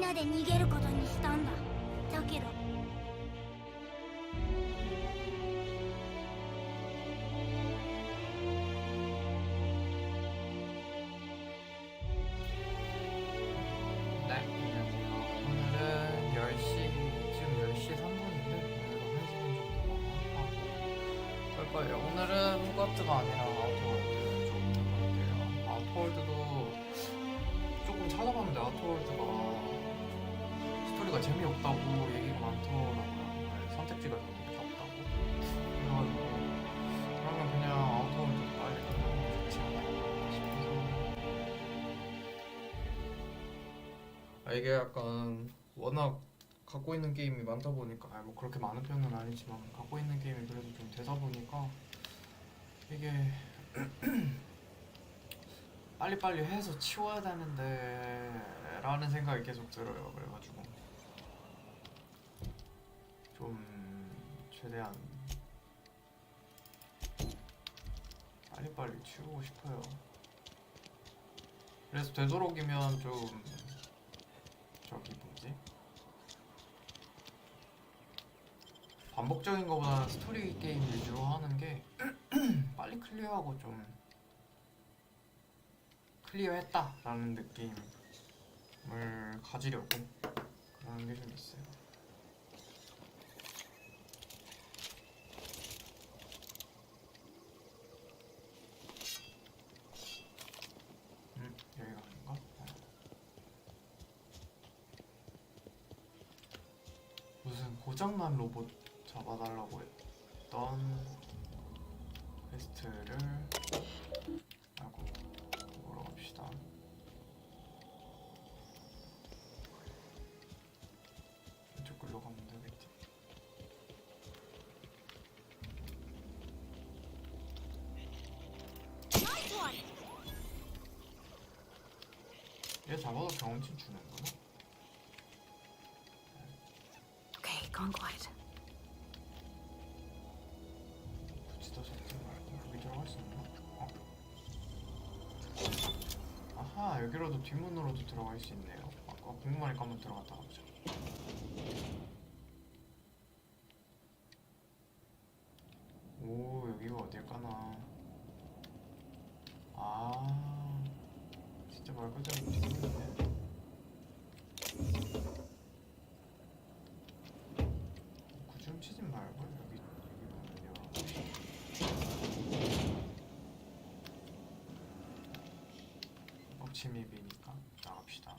なで逃げることにしたんだ。だけど네, 안녕하세요. 오늘은 10시, 지금 10시 3분인데, 오늘도 1시간 정도만 하고 볼 거예요. 오늘은 홈가트가 아니라 아우터월드 좀 해볼게요. 아우터월드도 조금 찾아봤는데, 아우터월드가 스토리가 재미없다고 얘기가 많더라고요. 네, 선택지가 너무 없다고. 그래가지고, 그러면 그냥 아우터월드 빨리 끝나는 게 좋지 않을까 싶어서. 이게 약간 워낙 갖고 있는 게임이 많다 보니까 뭐 그렇게 많은 편은 아니지만 갖고 있는 게임이 그래도 좀 되다 보니까 이게 빨리빨리 해서 치워야 되는데 라는 생각이 계속 들어요. 그래가지고 좀 최대한 빨리빨리 치우고 싶어요. 그래서 되도록이면 좀 저기 뭐지? 반복적인 것보다는 스토리 게임 위주로 하는 게 빨리 클리어하고 좀 클리어했다 라는 느낌을 가지려고 그러는 게 좀 있어요. 여기가 아닌가? 무슨 고장난 로봇 잡아달라고 했던 퀘스트를 하고 보러 갑시다. 이쪽 글로 가면 되겠지. 얘 잡아도 경험치 주는구나. Okay, gone quiet. 붙이다 잡지 말고 여기 들어갈 수 있나? 아하, 여기로도 뒷문으로도 들어갈 수 있네요. 아까 궁금하니까 한번 들어갔다 가보자. 오, 여기가 어딜까나. 아, 진짜 말 그대로 뒷문이네. 굳이 훔치지 말고 여기 보면요. 침입이니까 나갑시다.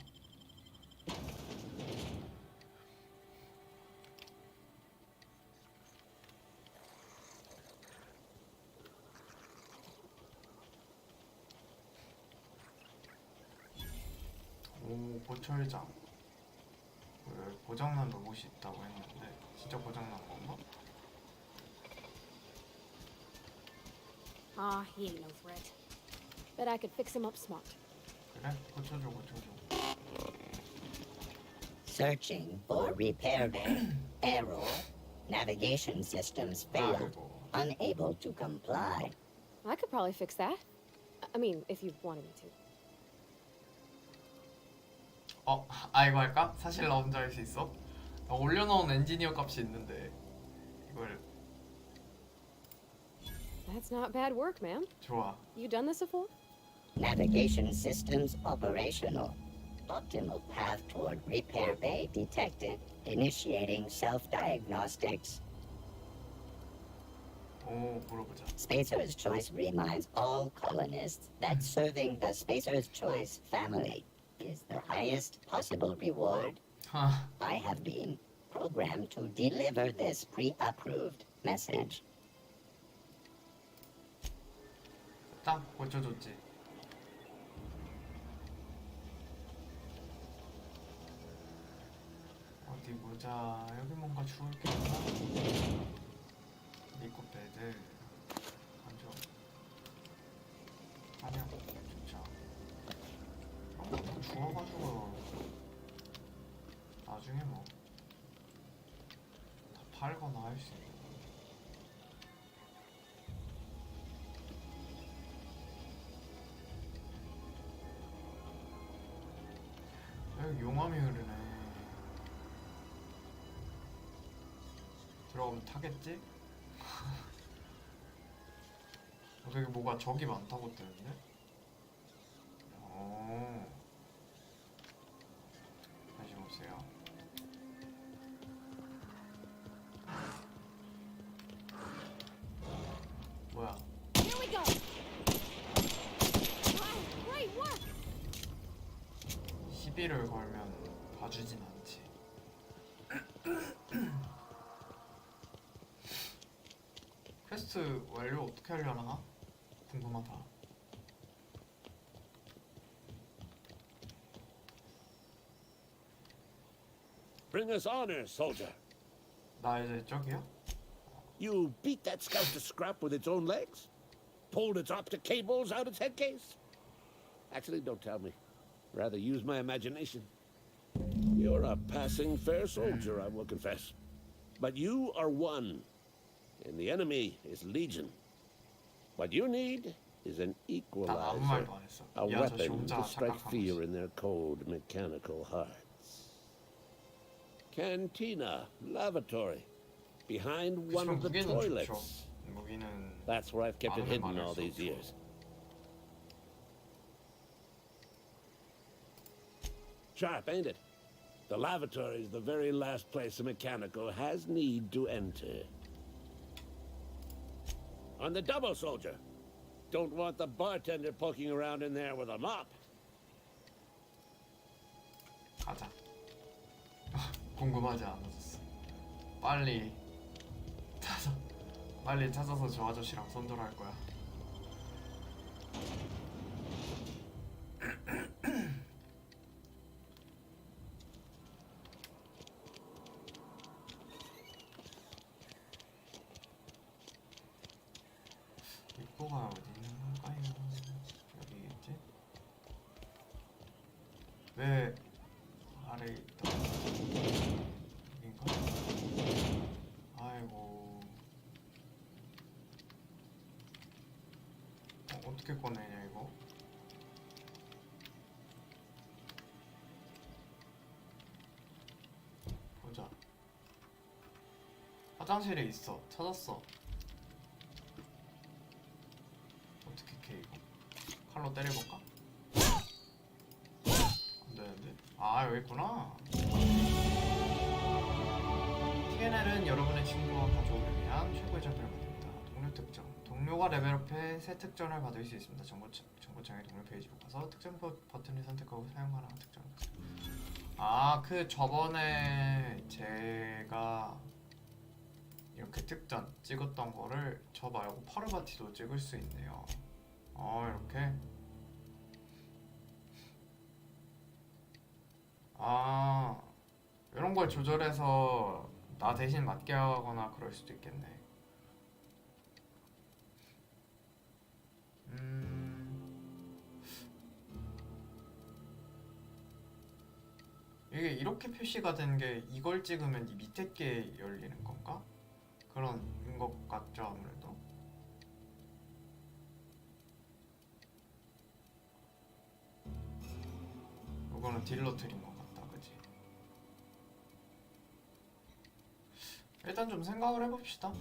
오, 고철장. 고장난 로봇이 있다고 했는데 진짜 고장난 건가? Ah, he ain't no threat. Bet I could fix him up smart. 그래? 고쳐줘, 고쳐줘. Searching for repair bay. Error. Navigation systems failed. 아이고. Unable to comply. I could probably fix that. I mean, if you wanted me to. 이거 할까? 사실 나 혼자 할 수 있어? 나 올려놓은 엔지니어 값이 있는데 이걸 That's not bad work, ma'am. 좋아. You done this before? Navigation systems operational. Optimal path toward repair bay detected. Initiating self-diagnostics. 오, 물어보자. Spacer's Choice reminds all colonists that serving the Spacer's Choice family is the highest possible reward. 하, I have been programmed to deliver this pre-approved message. 딱 고쳐줬지. 어디 보자. 여기 뭔가 주울 게 있나? 리코패드 간죠. 아니야, 좋죠. 그런 거다 주워가지고 나중에 뭐 다 팔거나 할 수 있는. 여기 용암이 흐르네. 올라오면 타겠지? 되게 뭐가 적이 많다고 뜨는데? 다시 보세요. 뭐야? Here we go. Wow, great work. 시비를 걸면 봐주진 않지. 퀘스트 완료 어떻게 하려나? 궁금하다. Bring us honor, soldier. 나 이제 저기야? You beat that scout to scrap with its own legs? Pulled its optic cables out its head case? Actually, don't tell me. Rather use my imagination. You're a passing fair soldier, I will confess. But you are one, and the enemy is legion. What you need is an 난 아무 equalizer, 말도 안 했어. a 이 아저씨 weapon 혼자 to strike 착각한 fear 거지. in their cold, mechanical hearts. Cantina, lavatory, behind one 그치만 of the 무기는 좋죠. toilets. 무기는 That's where I've kept it 많으면 hidden all 많을수록 these 좋아. years. Sharp, ain't it? The lavatory is the very last place a mechanical has need to enter. On the double, soldier. Don't want the bartender poking around in there with a mop. 가자. 궁금하지 않아졌어. 빨리 찾아서 저 아저씨랑 손절할 거야. 입구가 어디 있는 걸까요? 여기겠지? 왜 아래에 있다? 여긴가? 아이고. 어떻게 꺼내냐 이거? 보자. 화장실에 있어. 찾았어. 어떻게 캐 이거? 칼로 때려볼까? 안 되는데? 아 여기 있구나. TNL은 여러분의 친구와 가족을 위한 최고의 장비를 만듭니다. 동료 특정. 동료가 레벨업해 새 특전을 받을 수 있습니다. 정보창의 동료 페이지로 가서 특정 버튼을 선택하고 사용하라 특정. 아, 그 저번에 제가 이렇게 특전 찍었던 거를 저 말고 파르바티도 찍을 수 있네요. 이렇게. 아, 이런 걸 조절해서 나 대신 맞게 하거나 그럴 수도 있겠네. 이게 이렇게 표시가 된 게 이걸 찍으면 이 밑에 게 열리는 건가? 그런 것 같죠 아무래도. 이거는 딜러 트린 것 같다, 그지? 일단 좀 생각을 해봅시다.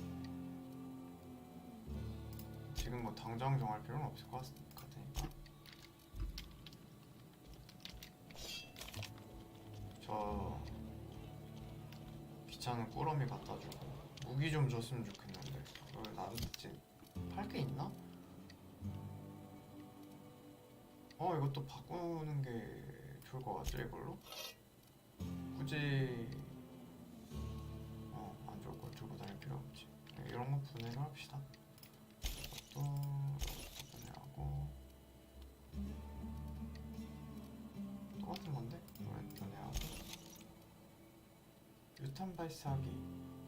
지금 뭐 당장 정할 필요는 없을 것 같으니까. 저 귀찮은 꾸러미 갖다주고 무기 좀 줬으면 좋겠는데 그걸 나한테 팔 게 있나? 이것도 바꾸는 게 좋을 것 같죠 이걸로? 굳이 안 좋을 거 들고 다닐 필요 없지. 이런 거 분해를 합시다. 이것도 분해하고 똑같은 건데 이건 분해하고 유탄 발사기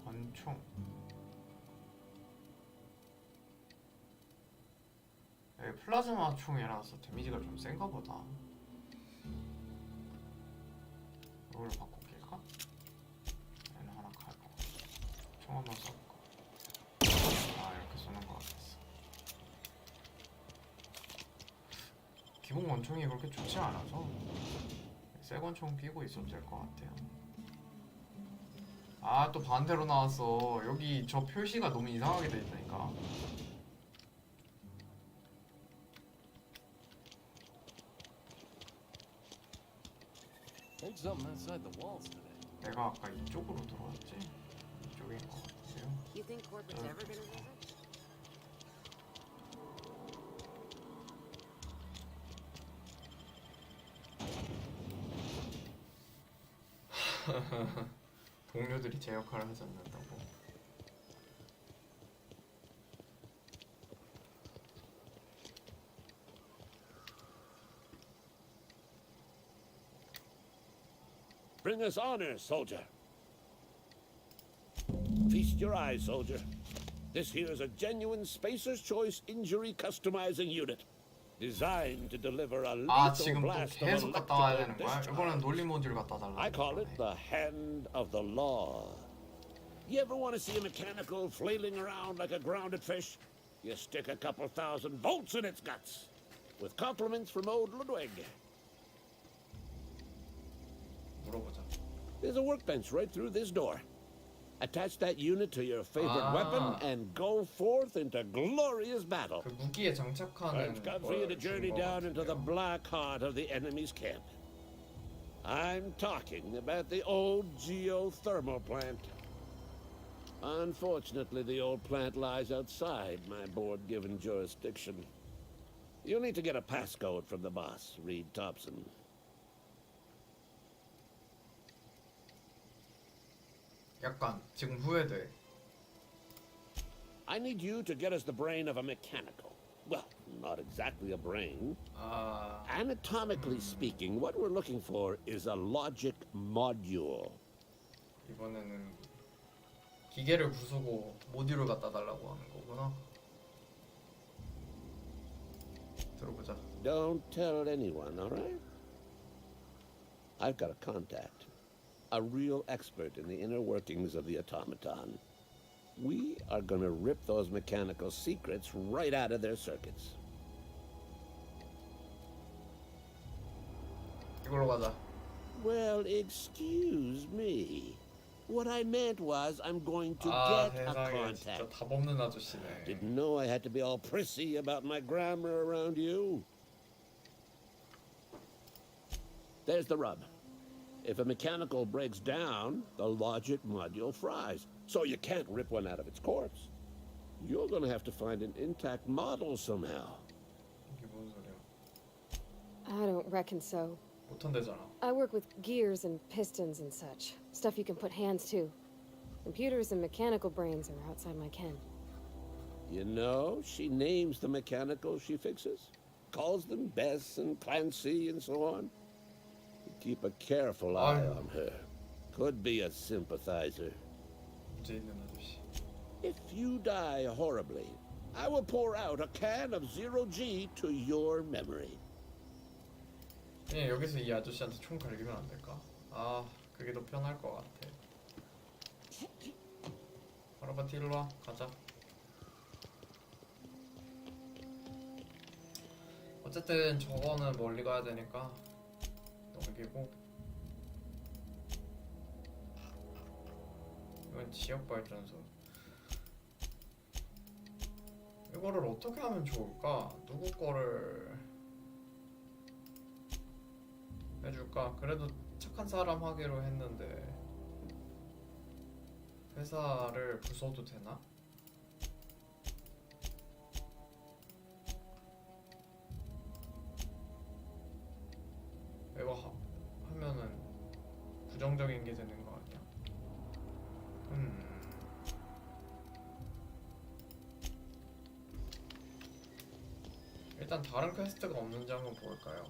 권총. 플라즈마 총이라서 데미지가 좀 센가 보다. 이걸 바꿔볼까? 얘는 하나 갈고 총 한번 써볼까? 이렇게 쏘는 거 같았어. 기본 권총이 그렇게 좋지 않아서 새 권총 끼고 있어도 될 것 같아요. 아, 또 반대로 나왔어. 여기 저 표시가 너무 이상하게 돼 있다니까. There's something outside the walls today. 내가 아까 이쪽으로 들어왔지? 이쪽인 것 같은데요. You think corporate's ever gonna visit? 동료들이 제 역할을 하지 않는다고. Bring us honor, soldier. Feast your eyes, soldier. This here is a genuine Spacer's Choice injury customizing unit. Designed to deliver a 아, lethal 지금 또 blast of 계속 갖다 와야 electrical 되는 거야? 이거는 discharge. 논리 모듈 갖다 달라는 I call it 거네. the hand of the law. You ever want to see a mechanical flailing around like a grounded fish? You stick a couple thousand volts in its guts. With compliments from old Ludwig. 물어보자. There's a workbench right through this door. Attach that unit to your favorite weapon and go forth into glorious battle. 그 무기에 장착하는 It's time for you to 걸 journey 준것 down into the 같은데요. black heart of the enemy's camp. I'm talking about the old geothermal plant. Unfortunately, the old plant lies outside my board-given jurisdiction. You'll need to get a passcode from the boss, Reed Thompson. 약간 지금 후회돼. I need you to get us the brain of a mechanical. Well, not exactly a brain. 아, Anatomically speaking, what we're looking for is a logic module. 이번에는 기계를 부수고 모듈을 갖다 달라고 하는 거구나. 들어보자. Don't tell anyone, all right? I've got a contact. A real expert in the inner workings of the automaton. We are gonna rip those mechanical secrets right out of their circuits. 이걸로 가자. Well, excuse me. What I meant was I'm going to 아, get a 세상에 진짜 contact. 답 없는 아저씨네. Didn't know I had to be all prissy about my grammar around you. There's the rub. If a mechanical breaks down, the logic module fries. So you can't rip one out of its corpse. You're gonna have to find an intact model somehow. 이게 무슨 소리야? I don't reckon so. 못한대잖아. I work with gears and pistons and such. Stuff you can put hands to. Computers and mechanical brains are outside my ken. You know, she names the mechanicals she fixes. Calls them Bess and Clancy and so on. Keep a careful eye 아유. on her. Could be a sympathizer. 문제 있는 아저씨. If you die horribly, I will pour out a can of zero G to your memory. 그냥 여기서 이 아저씨한테 총 갈기면 안 될까? 아, 그게 더 편할 것 같아. 할아버지 일로 와, 가자. 어쨌든 저거는 멀리 가야 되니까 여기고. 이건 지역 발전소. 이거를 어떻게 하면 좋을까? 누구 거를 해줄까? 그래도 착한 사람 하기로 했는데 회사를 부숴도 되나? 이거 하면은 부정적인 게 되는 거 아니야? 일단 다른 퀘스트가 없는지 한번 볼까요?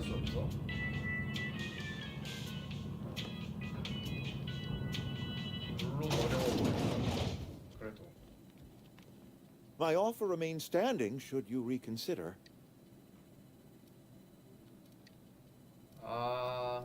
수 없어. 물론 어려워 보여. 그래도. My offer remains standing should you reconsider. 아,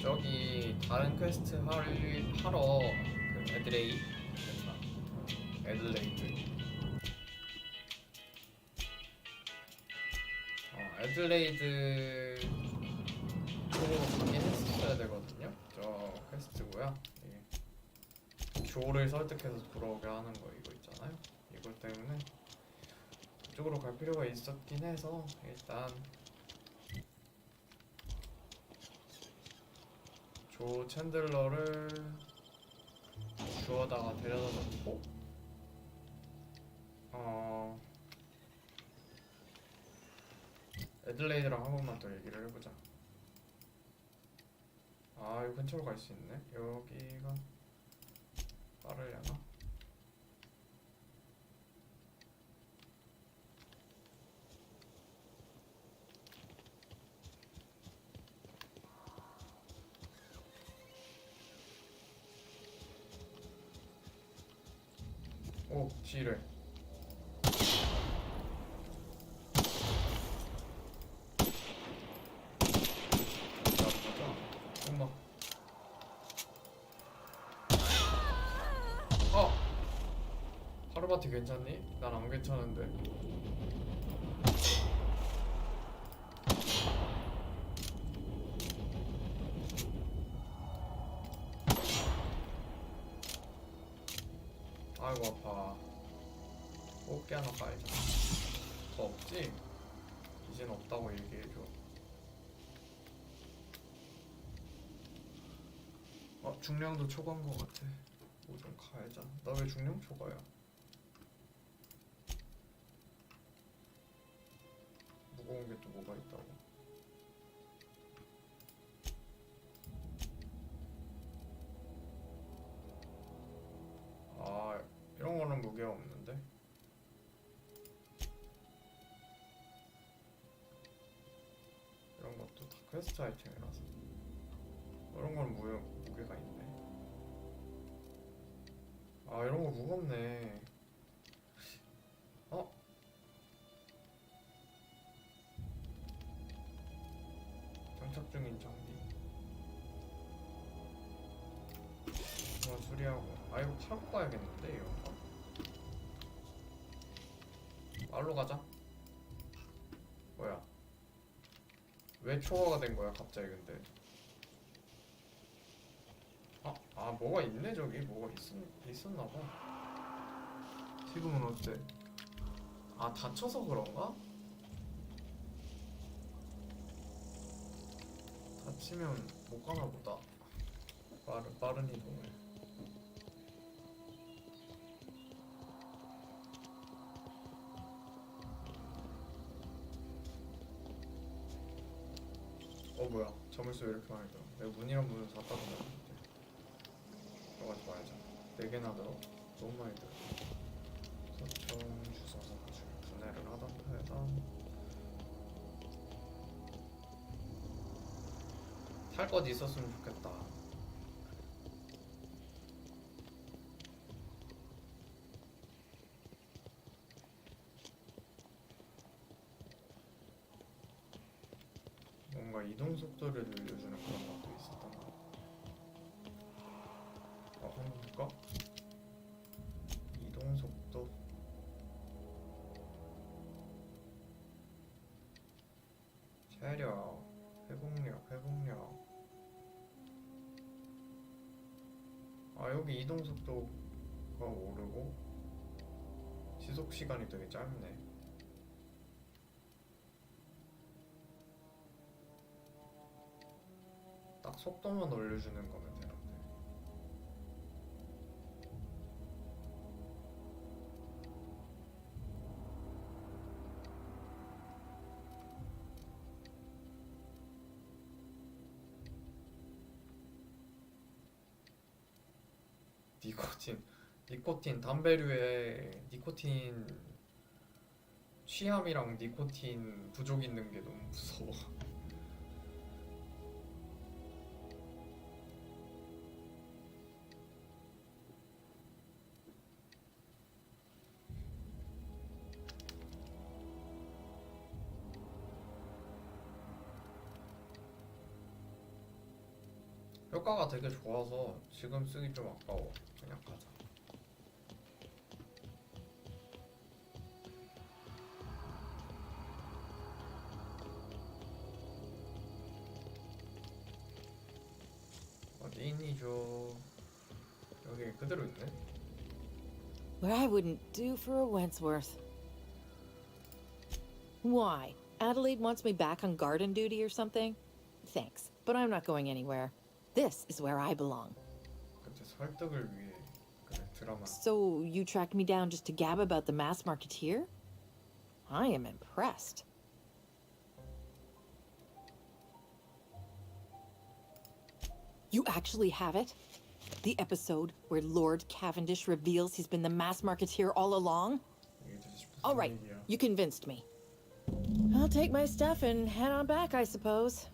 저기 다른 퀘스트 하러 그 애들레이드 애들레이드 쪽으로 가긴 했었어야 되거든요. 저 퀘스트고요. 조를 설득해서 돌아오게 하는 거 이거 있잖아요. 이것 때문에 그쪽으로 갈 필요가 있었긴 해서 일단 조 챈들러를 주워다가 데려다 놓고 애들레이드랑 한 번만 더 얘기를 해보자. 아, 여기 근처로 갈 수 있네. 여기가 빠르려나? 오, 지뢰. 엄마. 하루바티 괜찮니? 난 안 괜찮은데. 아이고 아파. 꽃게 하나 깔자. 더 없지? 이젠 없다고 얘기해줘. 중량도 초과한 것 같아. 뭐 좀 가야자. 나 왜 중량 초과야? 무거운 게 또 뭐가 있다고? 아, 이런 거는 무게가 없는데? 이런 것도 다 퀘스트 아이템이라서. 이런 거는 무게가 있네. 아, 이런 거 무겁네. 장착 중인 장비. 수리하고. 아, 이거 타고 가야겠는데, 이런 거. 말로 가자. 뭐야? 왜 초과가 된 거야, 갑자기 근데? 뭐가 있네, 저기. 뭐가 있었나봐. 지금은 어때? 다쳐서 그런가? 다치면 못 가나 보다. 빠른 이동을. 뭐야? 점을수 왜 이렇게 많이 들어? 내가 문이랑 문을 다 따로놨는데. 들어가지 말자. 4개나 들어? 너무 많이 들어. 소총 주워서 가지고 분해를 하던가 해서 탈 것 있었으면 좋겠다. 뭔가 이동 속도를 늘려주는 그런 것도 있었던 것 같아. 한번 볼까? 이동 속도. 체력, 회복력. 여기 이동 속도가 오르고 지속 시간이 되게 짧네. 딱 속도만 올려주는 거면 되는데. 니코틴 담배류에 니코틴 취함이랑 니코틴 부족 있는 게 너무 무서워. 효과가 되게 좋아서 지금 쓰기 좀 아까워. 그냥 가자. 어디 있니 죠? 여기 그대로 있네. What I wouldn't do for a Wentworth. Why? Adelaide wants me back on garden duty or something? Thanks, but I'm not going anywhere. This is where I belong. 그때 설득을 위해 그래 드라마. So you tracked me down just to gab about the mass marketeer? I am impressed. You actually have it? The episode where Lord Cavendish reveals he's been the mass marketeer all along? 이게 도대체 무슨 All right, 얘기야? you convinced me. I'll take my stuff and head on back, I suppose.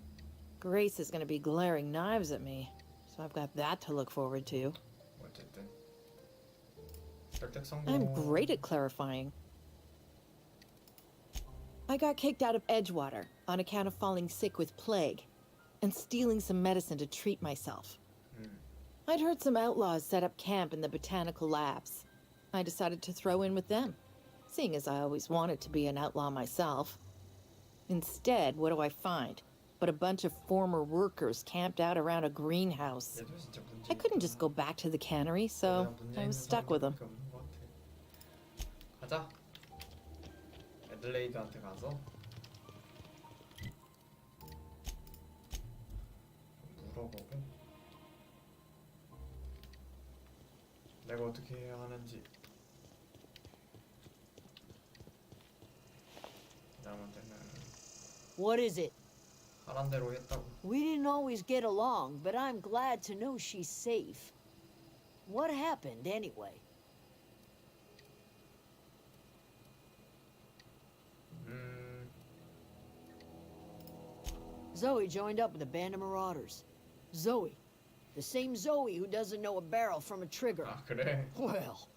Grace is gonna be glaring knives at me, so I've got that to look forward to. 어쨌든 설득 성공. I'm great at clarifying. I got kicked out of Edgewater on account of falling sick with plague and stealing some medicine to treat myself. I'd heard some outlaws set up camp in the botanical labs. I decided to throw in with them, seeing as I always wanted to be an outlaw myself. Instead, what do I find? But a bunch of former workers camped out around a greenhouse. 얘도 진짜 문제. I couldn't just go back to the cannery, so I was stuck with them. 가자. 애들레이드한테 가서 물어보고 내가 어떻게 해야 하는지. 남한테는 What is it? 하란 대로 했다고. We didn't always get along, but I'm glad to know she's safe. What happened, anyway? Zoe joined up with a band of marauders. Zoe. The same Zoe who doesn't know a barrel from a trigger. 아 그래? Well,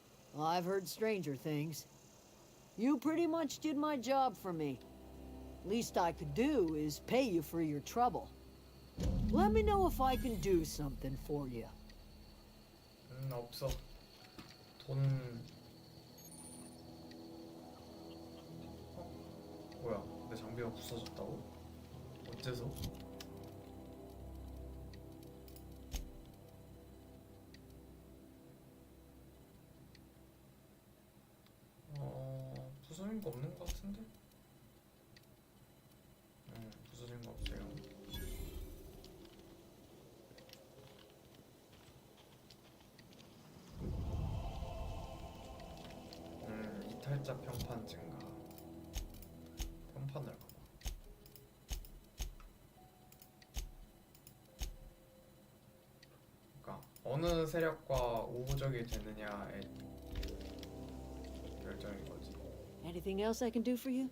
I've heard stranger things. You pretty much did my job for me. Least I could do is pay you for your trouble. Let me know if I can do something for you. 없어. 돈. 뭐야? 내 장비가 부서졌다고? 어째서? 부서진 거 없는 거 같은데? 부서진 거 없어요. 이탈자 평판 증가. 평판을 가봐. 그러니까 어느 세력과 우호적이 되느냐에 결정인 거지. Anything else I can do for you?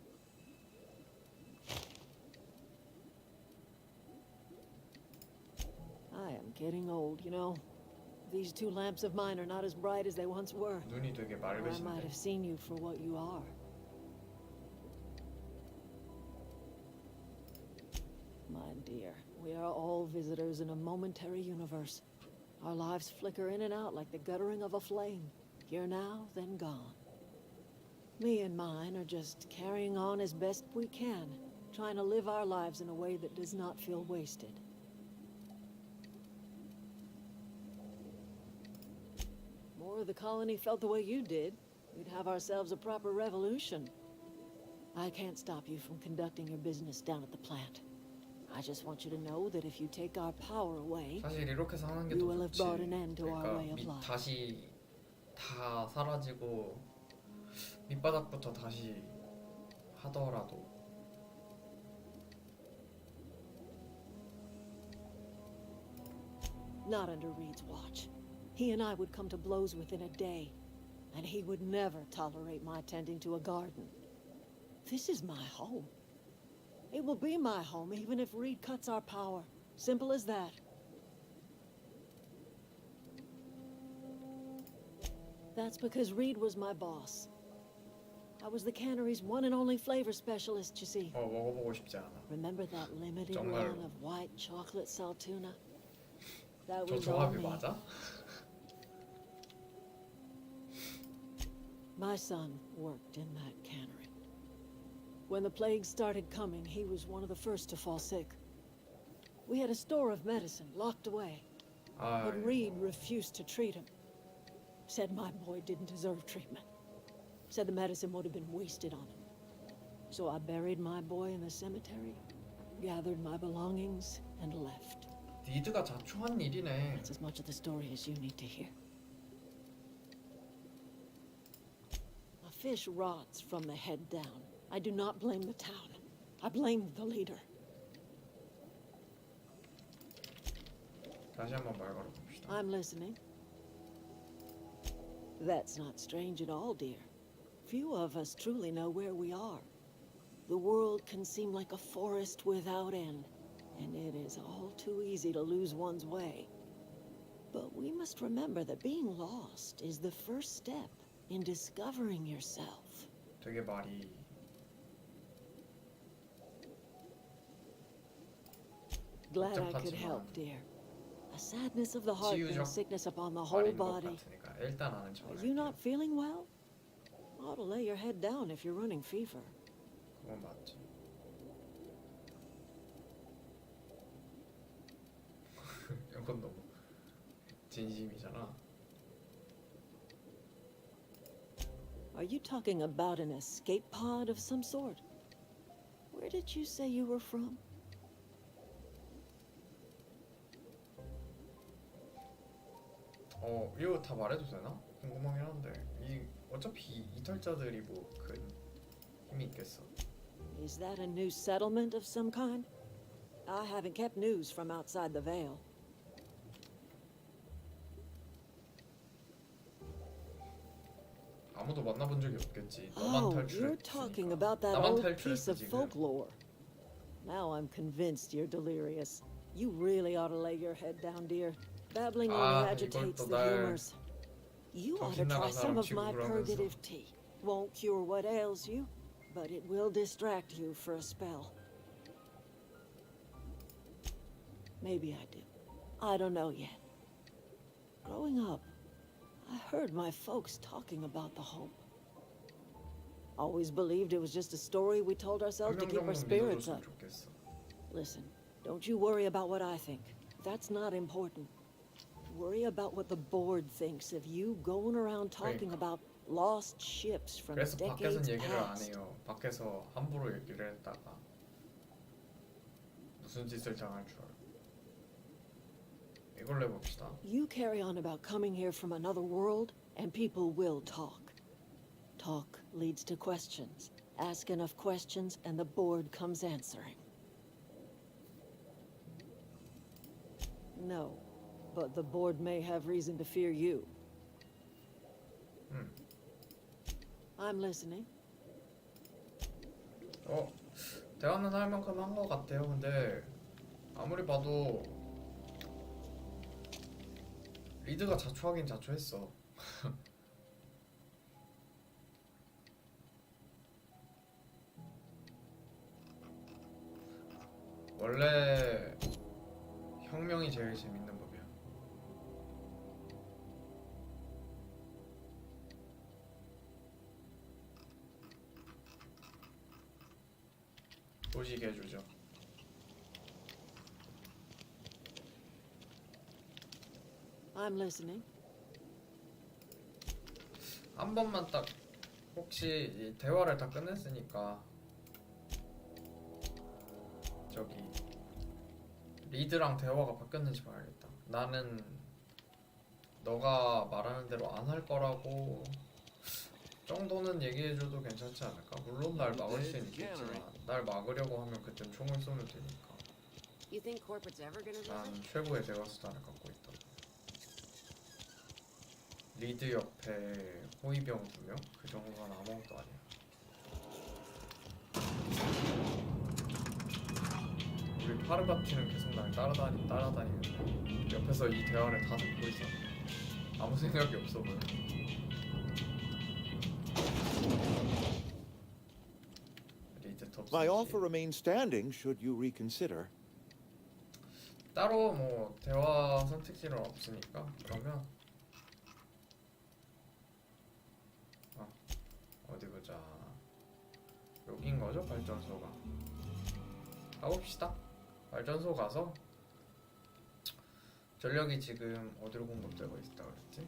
I am getting old, you know. These two lamps of mine are not as bright as they once were. 눈이 되게 Or I might 맑으신데. have seen you for what you are. My dear, we are all visitors in a momentary universe. Our lives flicker in and out like the guttering of a flame. Here now, then gone. Me and mine are just carrying on as best we can, trying to live our lives in a way that does not feel wasted. More of the colony felt the way you did, we'd have ourselves a proper revolution. I can't stop you from conducting your business down at the plant. I just want you to know that if you take our power away, 사실 이렇게 해서 하는 게 you 더 will have 좋지. brought an end to our 그러니까 way of life. 다시 다 사라지고 밑바닥부터 다시 하더라도 Not under Reed's watch. He and I would come to blows within a day, and he would never tolerate my tending to a garden. This is my home. It will be my home even if Reed cuts our power. Simple as that. That's because Reed was my boss. I was the cannery's one and only flavor specialist, you see. 먹어보고 싶지 않아. Remember that limited 정말로. run of white chocolate saltuna? That 저 was all 조합이 me. 맞아? My son worked in that cannery. When the plague started coming, he was one of the first to fall sick. We had a store of medicine locked away, 아, but Reed refused to treat him. Said my boy didn't deserve treatment. Said the medicine would have been wasted on him. So I buried my boy in the cemetery, gathered my belongings, and left. 리드가 자초한 일이네. That's as much of the story as you need to hear. A fish rots from the head down. I do not blame the town. I blame the leader. 다시 한번 말 걸어봅시다. I'm listening. That's not strange at all, dear. Few of us truly know where we are. The world can seem like a forest without end, and it is all too easy to lose one's way. But we must remember that being lost is the first step in discovering yourself. 되게 말이 Glad I could 복잡하지만 help, dear. A sadness of the heart 치유적 brings sickness upon the whole 말인 것 body. 같으니까 일단 아는 Are 척을 you 할게요. not feeling well? Ought to lay your head down if you're running fever. 그건 맞지. 이건 너무 진심이잖아. Are you talking about an escape pod of some sort? Where did you say you were from? 이거 다 말해도 되나? 궁금하긴 한데 어차피 이탈자들이 뭐 큰 힘이 있겠어. Is that a new settlement of some kind? I haven't kept news from outside the Vale. 아무도 만나본 적이 없겠지. 너만 Oh, you're 탈출했으니까. talking about that 나만 old piece 탈출했어 of 지금. folklore. Now I'm convinced you're delirious. You really ought to lay your head down, dear. Babbling only agitates 이걸 또 the 날 humors. You ought to 정신 try 나간 some 사람 of my 취급을 하면서. purgative tea. Won't cure what ails you, but it will distract you for a spell. Maybe I do. I don't know yet. Growing up, I heard my folks talking about the Hope. Always believed it was just a story we told ourselves to 한 keep 명 our 정도 spirits 믿어줬으면 up. 좋겠어. Listen, don't you worry about what I think. That's not important. Worry about what the board thinks of you going around talking about lost ships from 그래서 밖에서는 decades 얘기를 안 past. 해요. 밖에서 함부로 얘기를 했다가 무슨 짓을 당할 줄 알고. 이걸로 해봅시다. You carry on about coming here from another world, and people will talk. Talk leads to questions. Ask enough questions, and the board comes answering. No, but the board may have reason to fear you. I'm listening. 대화는 할 만큼 한 것 같아요. 근데 아무리 봐도 리드가 자초하긴 자초했어. 원래 혁명이 제일 재밌는 법이야. 보시게 해주죠. I'm listening. 한 번만 딱 혹시 이 대화를 다 끝냈으니까 저기 리드랑 대화가 바뀌었는지 봐야겠다. 나는 너가 말하는 대로 안 할 거라고 정도는 얘기해줘도 괜찮지 않을까? 물론 날 막을 수는 있겠지만 날 막으려고 하면 그땐 총을 쏘면 되니까. You think corporate's ever gonna 난 visit? 최고의 대화 수단을 갖고 있다. 리드 옆에 호위병 2명? 그 정도는 아무것도 아니야. 우리 파르바티는 계속 날 따라다니는데 옆에서 이 대화를 다 듣고 있어. 아무 생각이 없어 보여. 리드 톱 My offer remains standing should you reconsider. 따로 뭐 대화 선택지는 없으니까 그러면 어디 보자. 여긴 거죠? 발전소가. 가봅시다. 발전소 가서 전력이 지금 어디로 공급되고 있다 그랬지?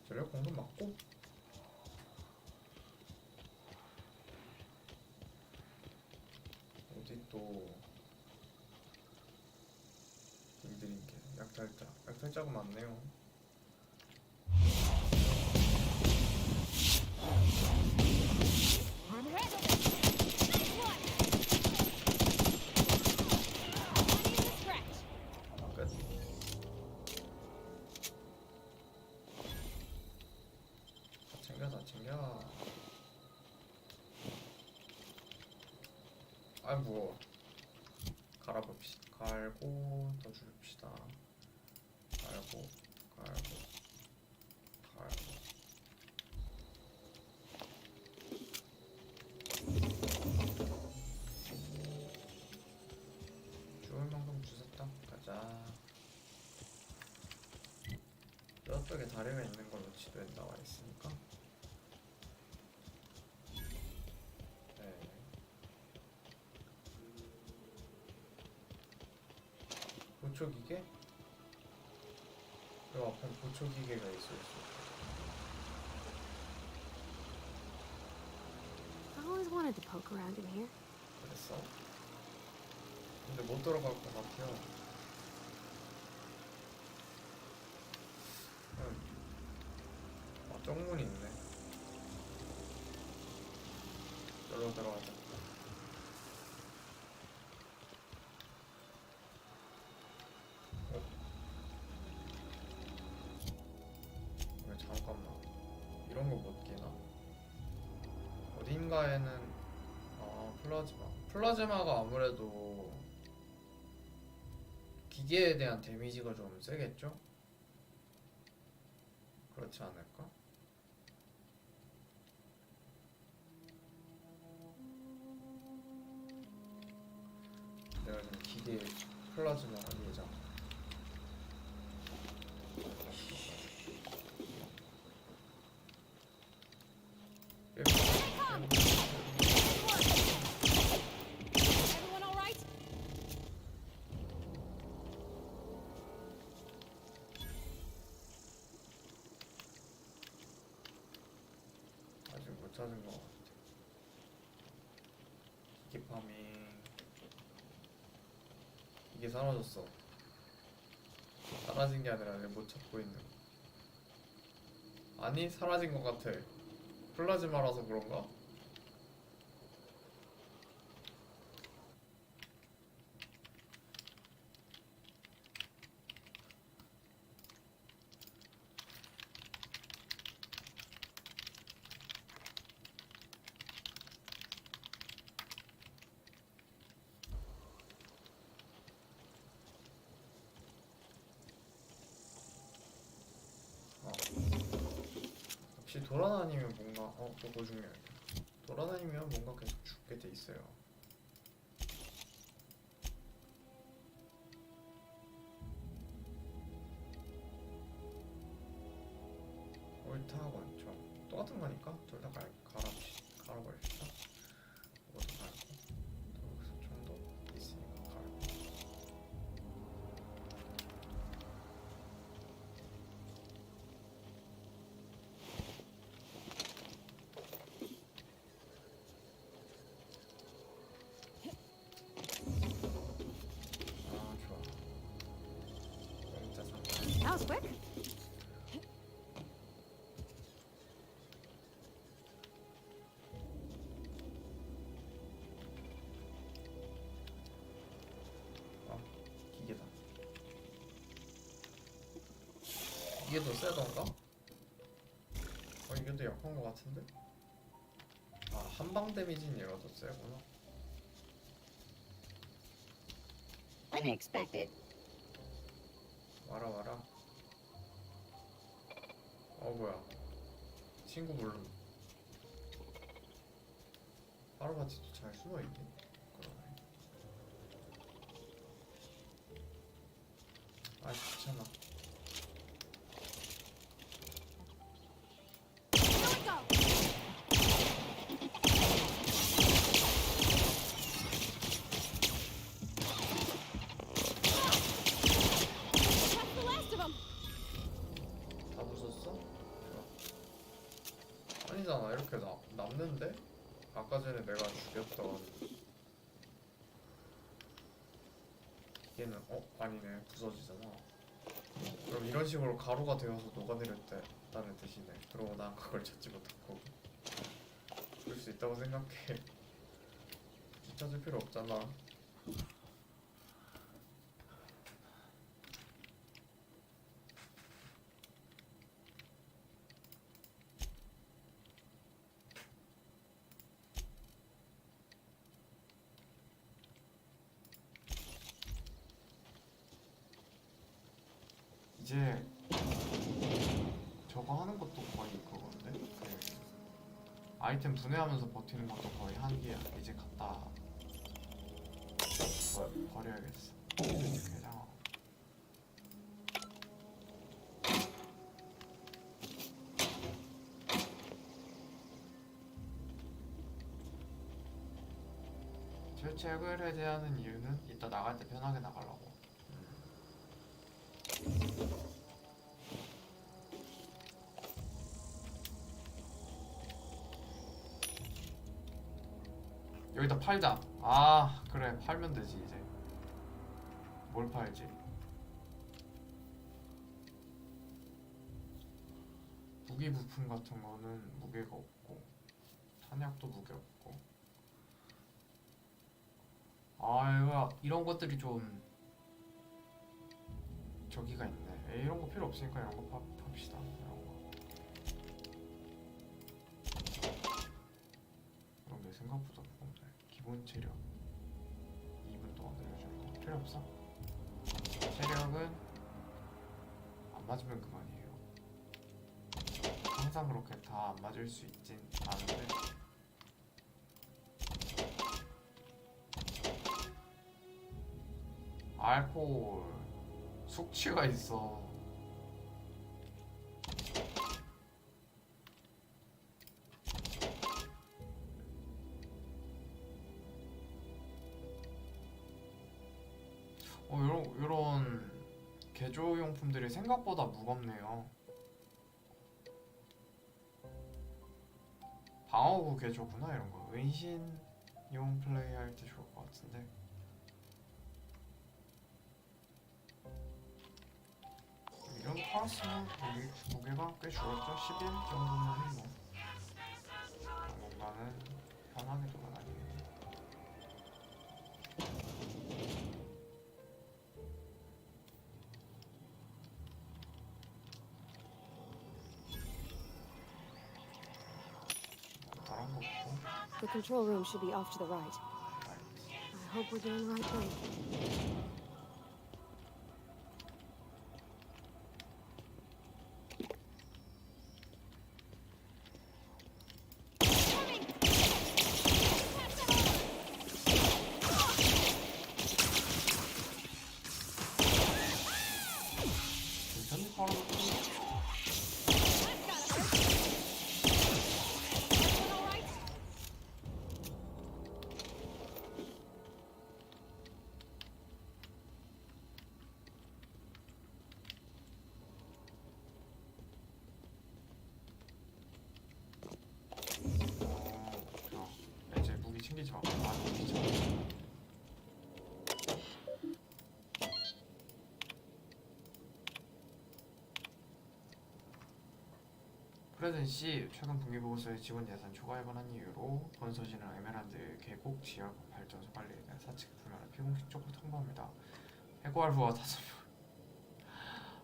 전력 공급 맞고? 어디 또 일들인 게 약탈자가 많네요. 끝. 다 챙겨. 아이 무거워. 갈아봅시다. 갈고 더 줄입시다. 갈고 주울 만큼 주웠다. 가자. 저쪽에 다리가 있는 걸로 지도에 나와 있으니까. 네. 보초기계? 요 앞에 보초기계가 있어요. I always wanted to poke around in here. 그랬어? 근데 못 들어갈 것 같아요. 쪽문이 있네. 여기로 들어가자. 왜 잠깐만. 이런 거 못 끼나? 어딘가에는 플라즈마가 아무래도 기계에 대한 데미지가 좀 세겠죠? 그렇지 않을까? 내가 지금 기계 플라즈마가 예정. Everyone all right? 아직 못 찾은 것 같아. 기계 파밍. 이게 사라졌어. 사라진 게 아니라 못 찾고 있는. 아니 사라진 것 같아. 플라즈마라서 그런가? 역시 돌아다니면 뭔가 그거 중요해. 돌아다니면 뭔가 계속 죽게 돼 있어요. 옳다 원점 똑같은 거니까 둘 다 갈아버립시다. 이것도 갈고 또 좀더 있으니까 갈고. 좋아. 진짜 상관. That was quick. 이게 더 세던가? 이게 더 약한 거 같은데? 아, 한방 데미지는 얘가 더 세구나. Unexpected. 와라 와라. 뭐야. 친구 물론. 하루바티도 잘 숨어있네. 그러네. 아, 귀찮아. Here we go. That's the last of them. 다 부쉈어? 아니잖아. 이렇게 남는데? 아까 전에 내가 죽였던 얘는 아니네. 부서지잖아. 그럼 이런 식으로 가루가 되어서 녹아내렸다는 뜻이네. 그러고 난 그걸 찾지 못했고. 그럴 수 있다고 생각해. 찾을 필요 없잖아. 이제 저거 하는 것도 거의 그건데? 아이템 분해하면서 버티는 것도 거의 한계야. 이제 갖다 버려야겠어. 개장하고. 철책을 해제하는 이유는 이따 나갈 때 편하게 나가려고. 여기다 팔자. 아, 그래. 팔면 되지 이제. 뭘 팔지? 무기 부품 같은 거는 무게가 없고, 탄약도 무게 없고. 이거 이런 것들이 좀 저기가 있네. 이런 거 필요 없으니까 이런 거 팝시다. 이런 거. 이런 게 생각보다 무겁네. 기본 체력 2분 동안 늘려주는 거 필요 없어. 체력은 안 맞으면 그만이에요. 항상 그렇게 다 안 맞을 수 있진 않은데. 알코올 숙취가 있어. 요런 개조용품들이 생각보다 무겁네요. 방어구 개조구나. 이런 거 은신용 플레이 할 때 좋을 것 같은데. 이런 거 팔았으면 무게가 꽤 줄었죠. 11 정도면 뭐 당분간은 편하게 돌아다니겠네. 다른 거 없고. The control room should be off to the right. I hope we're doing the right thing. 괜찮니? 바로 Everyone all right? 이제 무기 챙기지 마. 무기 챙겨. 프레든 씨, 최근 분기 보고서에 지원 예산 초과에 관한 이유로 본서시는 에메랄드 계곡 지하 발전소 관리에 대한 사측 불만을 피공식적으로 통보합니다. 해고할 후와 5명.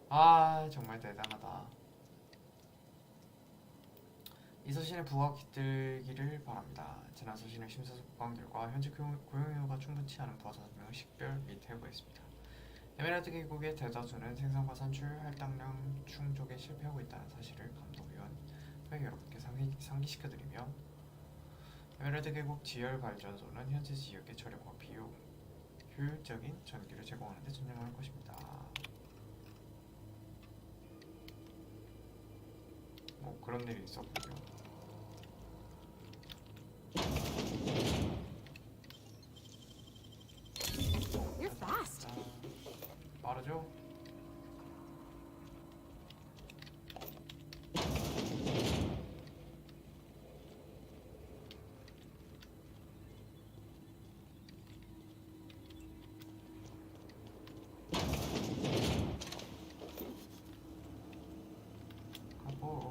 아 정말 대단하다. 이 서신에 부가 깃들기를 바랍니다. 지난 서신의 심사숙고한 결과 현재 고용료가 충분치 않은 부하 5명을 식별 및 해고했습니다. 에메랄드 계곡의 대다수는 생산과 산출, 할당량 충족에 실패하고 있다는 사실을 감독위원회 여러분께 상기시켜드리며 에메랄드 계곡 지열 발전소는 현재 지역의 저렴과 비효율적인 전기를 제공하는 데 전념할 것입니다. 뭐 그런 일이 있었군요. You're fast. 빠르죠?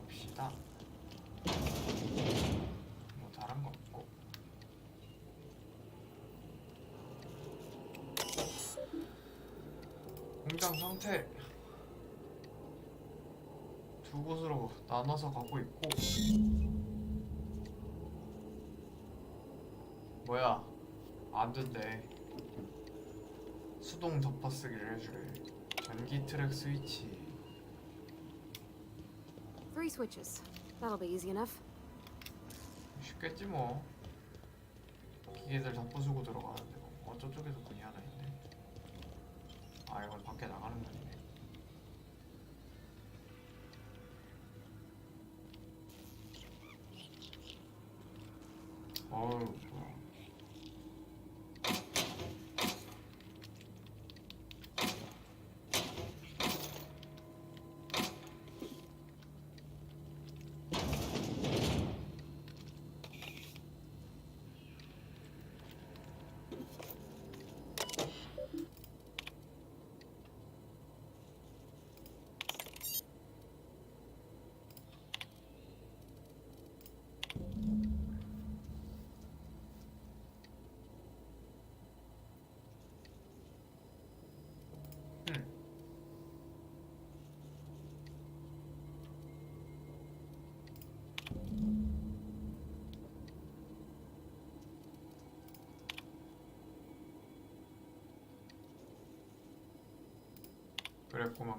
가봅시다. 뭐 다른 거 없고. 공장 상태 두 곳으로 나눠서 가고 있고. 뭐야 안 된대. 수동 덮어쓰기를 해주래. 전기 트랙 스위치. 3 switches. That'll be easy enough. 쉽겠지 뭐. 기계들 다 부수고 들어가는데 뭐. 저쪽에도 문이 하나 있네. 아 이건 밖에 나가는 문이네. 어우 뭐야.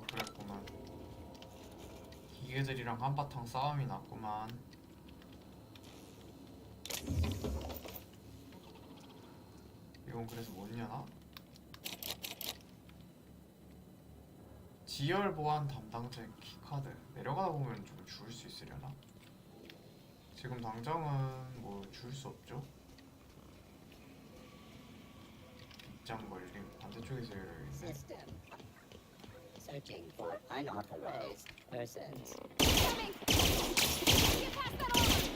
그랬구만. 기계들이랑 한바탕 싸움이 났구만. 이건 그래서 못 여나? 지열 보안 담당자의 키카드. 내려가다 보면 좀 주울 수 있으려나? 지금 당장은 뭐 주울 수 없죠? 입장 멀림. 반대쪽에서 열어야겠네. System. Searching for unauthorized persons. Coming! Get past that armor!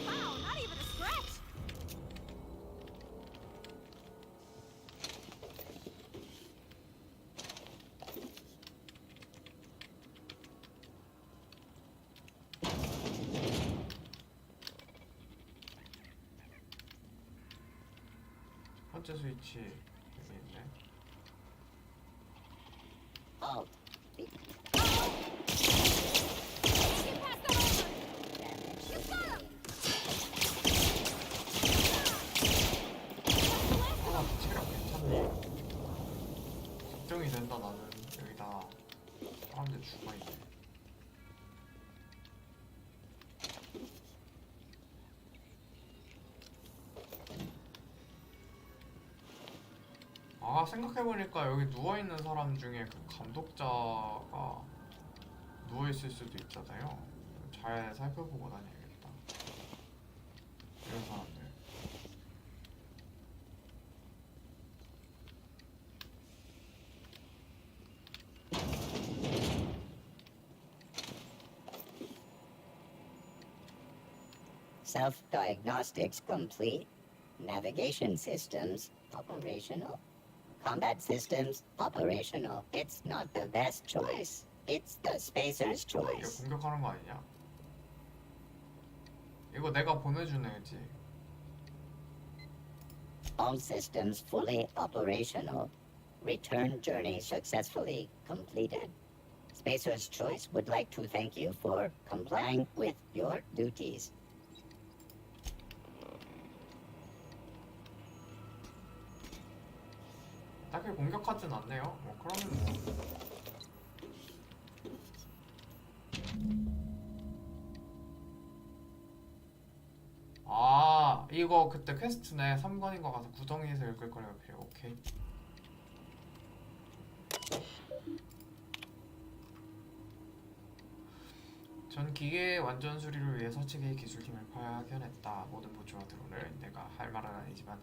Wow, not even a scratch! 번째 스위치 여기 있네. Halt. Get past that armor! Damage. You got him! 아, 체력 괜찮네. 걱정이 된다 나는. 여기다 사람들 죽어있네. 아 생각해보니까 여기 누워있는 사람 중에 그 감독자가 누워있을 수도 있잖아요. 잘 살펴보고 다녀야겠다. 이런 사람들. Self-diagnostics complete. Navigation systems operational. Combat systems operational. It's not the best choice. It's the spacer's 이거 choice. 공격하는 거 아니냐? 이거 내가 보내준 애지. All systems fully operational. Return journey successfully completed. Spacer's Choice would like to thank you for complying with your duties. 딱히 공격하진 않네요. 뭐 그러면 뭐. 아 이거 그때 퀘스트네. 3권인 거 가서 구덩이에서 읽을 거라고 필요. 오케이. 전 기계 완전 수리를 위해 서치계의 기술팀을 파견했다. 모든 보조와 드론을. 내가 할 말은 아니지만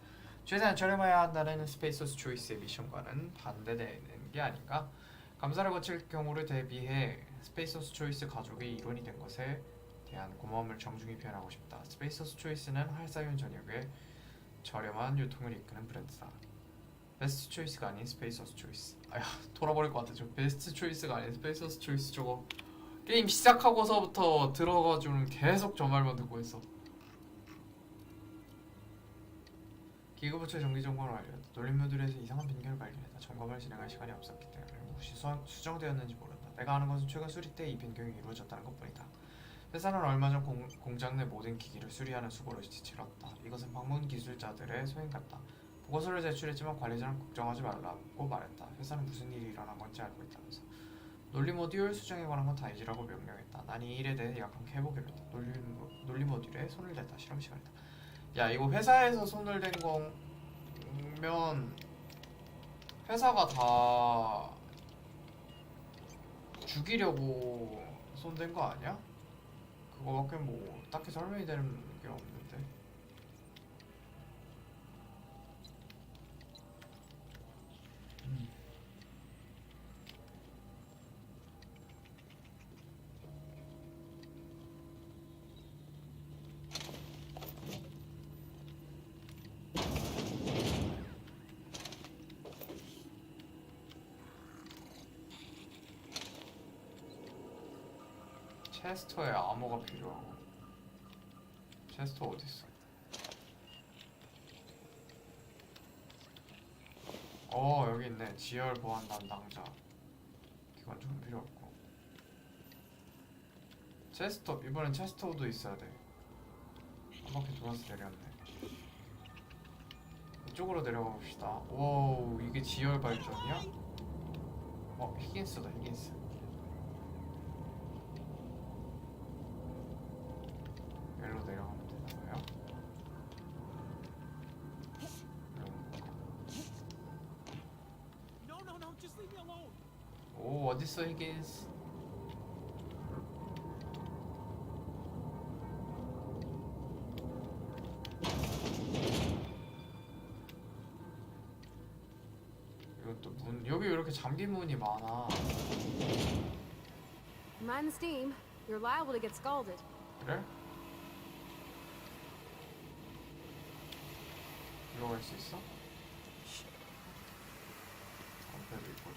최대한 저렴해야 한다는 스페이서스 초이스의 미션과는 반대되는 게 아닌가? 감사를 거칠 경우를 대비해 스페이서스 초이스 가족이 일원이 된 것에 대한 고마움을 정중히 표현하고 싶다. 스페이서스 초이스는 할사윤 전역에 저렴한 유통을 이끄는 브랜드다. 베스트 초이스가 아닌 스페이서스 초이스. 아야 돌아버릴 것 같아. 저 베스트 초이스가 아닌 스페이서스 초이스 저거 게임 시작하고서부터 들어가지고는 계속 저 말만 듣고 있어. 기급부처 정기 점검을 완료했다. 놀림 모듈에서 이상한 빈결을 발견했다. 점검을 진행할 시간이 없었기 때문에 혹시 수정되었는지 모른다. 내가 아는 것은 최근 수리 때 이 변경이 이루어졌다는 것뿐이다. 회사는 얼마 전 공장 내 모든 기기를 수리하는 수고를 치렀다. 이것은 방문 기술자들의 소행 같다. 보고서를 제출했지만 관리자는 걱정하지 말라고 말했다. 회사는 무슨 일이 일어난 건지 알고 있다면서. 논리 모듈 수정에 관한 건 다이지라고 명령했다. 난 이 일에 대해 약간 해보기로 했다. 논리 모듈에 손을 댔다. 실험 시간이다. 야 이거 회사에서 손을 댄 거면 회사가 다 죽이려고 손댄 거 아니야? 그거밖에 뭐 딱히 설명이 되는 게 없는데. 체스터에 암호가 필요하고. 체스터 어딨어? 여기 있네. 지열 보안 담당자. 기관총은 필요 없고. 체스터 이번엔 체스터도 있어야 돼. 한 바퀴 돌아서 내렸네. 이쪽으로 내려가 봅시다. 오 이게 지열 발전이야? 히긴스다 히긴스. 여기로 내려가면 되나봐요. 오 어딨어 히긴스. 이것도 문. 여기 왜 이렇게 잠긴 문이 많아? Mind the steam. You're liable to get scalded. 그래? 일로 갈 수 있어? 앞에도 있고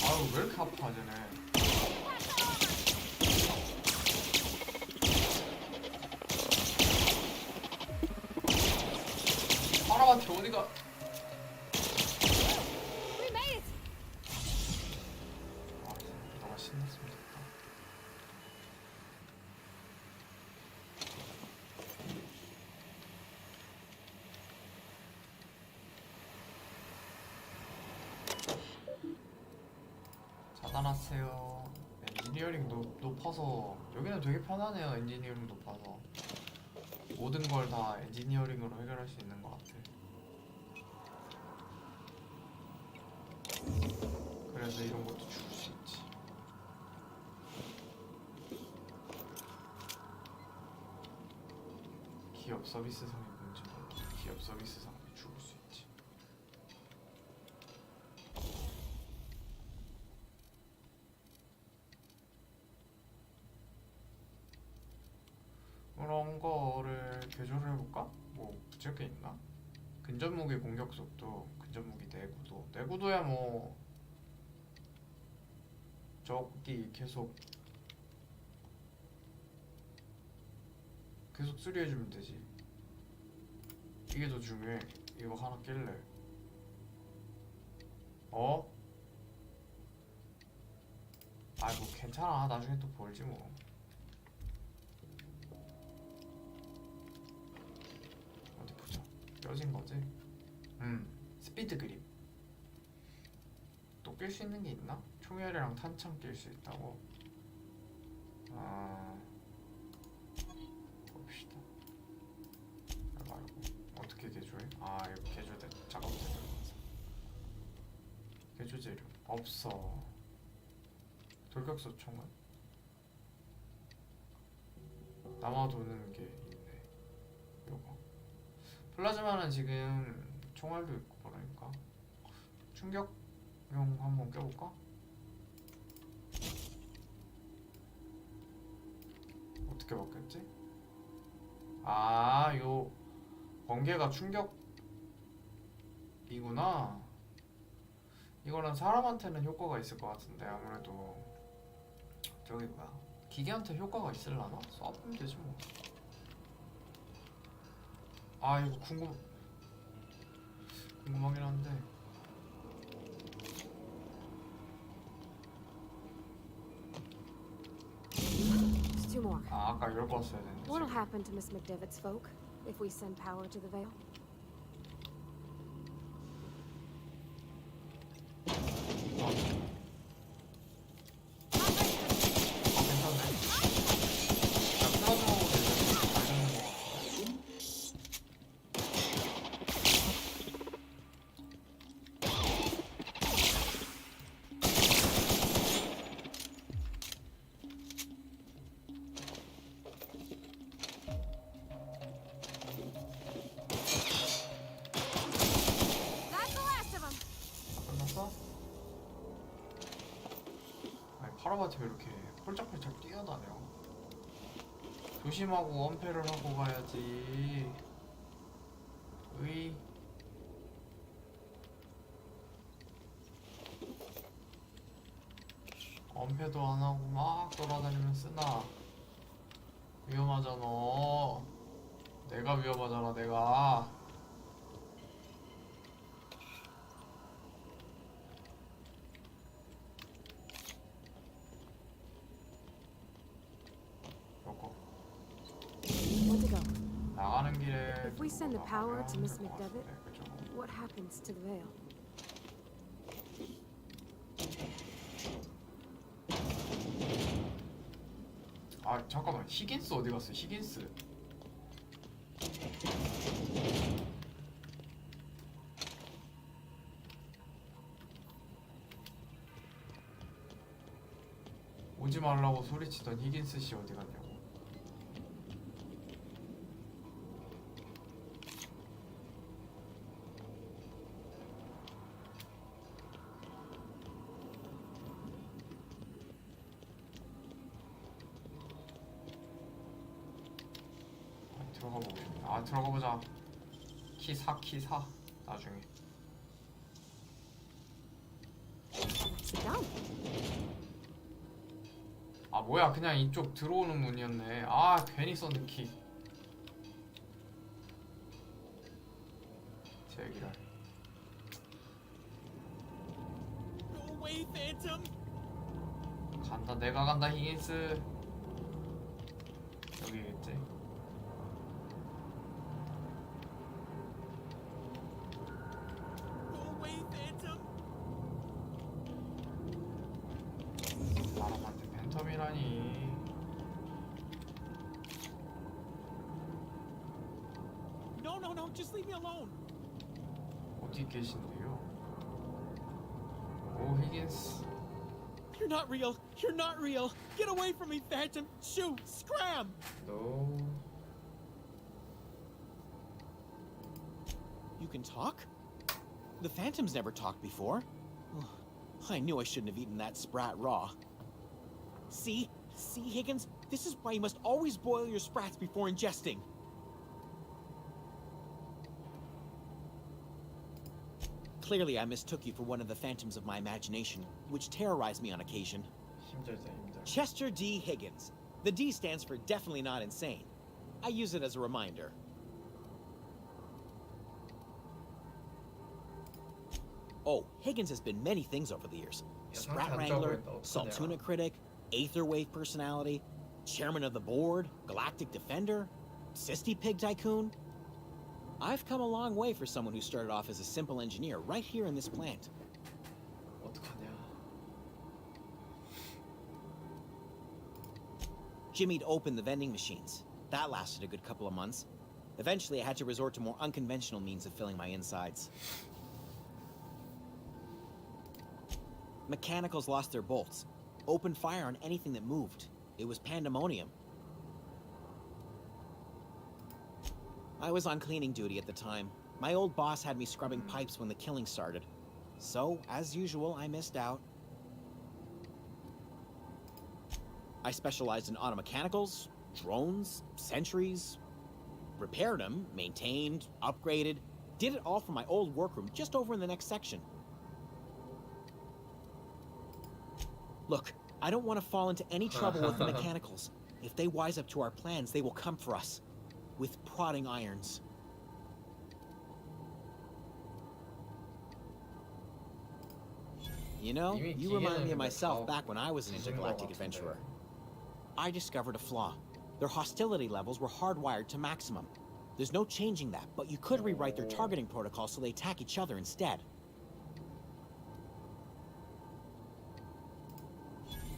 아유 왜 이렇게 아파 쟤네. 파라마트 어디가? We made it! 너가 신났으면 좋겠다. 차단하세요. 엔지니어링 높아서 여기는 되게 편하네요. 엔지니어링 높아서 모든 걸 다 엔지니어링으로 해결할 수 있는 것 같아. 그래서 이런 것도 줄 수 있지. 기업 서비스상의 문제 몰라. 기업 서비스상에 죽을 수 있지. 그런 거를 개조를 해볼까? 뭐 붙일 게 있나? 근접무기 공격 속도, 근접무기 내구도. 내구도야 뭐 저기 계속 수리해주면 되지. 이게 더 중요해. 이거 하나 낄래. 어? 아이 뭐 괜찮아. 나중에 또 벌지 뭐. 어디 보자. 껴진 거지? 스피드 그립. 또 낄 수 있는 게 있나? 총열이랑 탄창 낄 수 있다고? 봅시다. 말고 어떻게 개조해? 아 이거 개조돼. 작업 재료. 개조 재료 없어. 돌격소 총은 남아도는 게 있네. 요거 플라즈마는 지금 총알도 있고 그러니까 충격용 한번 껴볼까? 어떻게 바뀌었지? 아, 요 번개가 충격이구나. 이거는 사람한테는 효과가 있을 것 같은데 아무래도 저기 뭐야 기계한테 효과가 있을라나? 쏴보면 되지 뭐. 아 이거 궁금하긴 한데 There's two more. 아 아까 이걸 껐어야 되는데 What'll 지금. happen to Miss McDevitt's folk if we send power to the Veil? 괜찮네. 나 플라즈마 보드 잘 되는 거 같아. That's the last of them. 끝났어? 아니 파라바티 왜 이렇게 폴짝폴짝 뛰어다녀? 조심하고 원패를 하고 가야지. 으이. 원패도 안 하고 막 돌아다니면 쓰나? 위험하잖아. 내가 위험하잖아, 내가. 요거. What's it go? 나가는 길에 If we send the power to Miss McDevitt, 그죠? what happens to the Veil? 아 잠깐만 히긴스 어디 갔어? 히긴스. 오지 말라고 소리치던 히긴스 씨 어디 갔냐고. 들어가 보겠습니다. 아 들어가 보자. 키 사 나중에. It's done. 아 뭐야 그냥 이쪽 들어오는 문이었네. 아 괜히 썼네 키. 제기랄. Go away, Phantom! 간다 내가 간다 히긴스. 여기겠지. Go away, Phantom! 사람한테 팬텀이라니. No, no, no, just leave me alone! 어디 계신데요? 오 히긴스. You're not real! You're not real! Get away from me, Phantom! Shoot! Scram! 너 You can talk? The Phantom's never talked before. I knew I shouldn't have eaten that sprat raw. See? See, Higgins? This is why you must always boil your sprats before ingesting. Clearly, I mistook you for one of the phantoms of my imagination, which terrorized me on occasion. 힘들다 힘들어. Chester D. Higgins. The D stands for definitely not insane. I use it as a reminder. Oh, Higgins has been many things over the years. Sprat Wrangler, Saltuna critic, Aetherwave personality, chairman of the board, galactic defender, Sisty Pig tycoon. I've come a long way for someone who started off as a simple engineer right here in this plant. 어떡하냐. Jimmy'd opened the vending machines. That lasted a good couple of months. Eventually, I had to resort to more unconventional means of filling my insides. Mechanicals lost their bolts. Opened fire on anything that moved. It was pandemonium. I was on cleaning duty at the time. My old boss had me scrubbing pipes when the killing started. So, as usual, I missed out. I specialized in automechanicals, drones, sentries, repaired them, maintained, upgraded, did it all from my old workroom just over in the next section. Look, I don't want to fall into any trouble with the mechanicals. If they wise up to our plans, they will come for us. With prodding irons. You know, you remind me of myself back when I was an intergalactic adventurer. I discovered a flaw. Their hostility levels were hardwired to maximum. There's no changing that, but you could rewrite their targeting protocol so they attack each other instead.